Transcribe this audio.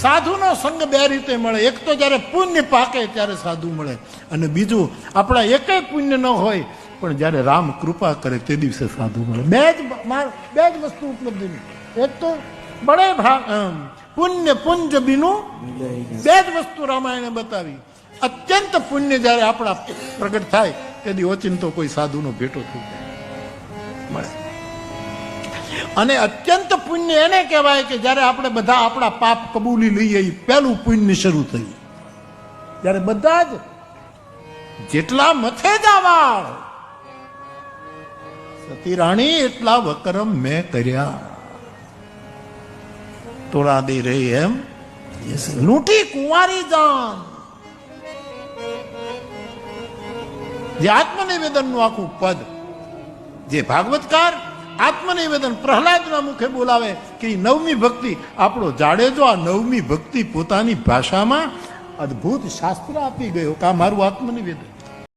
સાધુનો સંગ બે રીતે મળે. એક તો જ્યારે પુણ્ય પાકે ત્યારે સાધુ મળે, અને બીજું આપણા એકેય પુણ્ય ન હોય પણ જ્યારે રામ કૃપા કરે તે દિવસે સાધુ મળે. બે જ વસ્તુ ઉપલબ્ધિની. એક તો બળે પુણ્ય પુંજ બીનું, બે જ વસ્તુ રામાયણે બતાવી. અત્યંત પુણ્ય જ્યારે આપણા પ્રગટ થાય તેથી ઓચિંતો કોઈ સાધુનો ભેટો થઈ જાય મળે. અને અત્યંત પુણ્ય એને કહેવાય કે જ્યારે આપણે બધા આપણા પાપ કબૂલી લઈએ, પહેલું પુણ્ય શરૂ થઈ. જ્યારે બધા જ જેટલા મથે જાવાળ સતી રાણી એટલા વકરમ મેં કર્યા, તોરા દે રે એમ લૂંટી કુંવારી જાન. જે આત્મનિવેદનનું આખું પદ, જે ભાગવતકાર આત્મનિવેદન પ્રહલાદના મુખે બોલાવે કે નવમી ભક્તિ, આપણો જાડેજો આ નવમી ભક્તિ પોતાની ભાષામાં અદ્ભુત શાસ્ત્ર આપી ગયો કે આ મારું આત્મનિવેદન.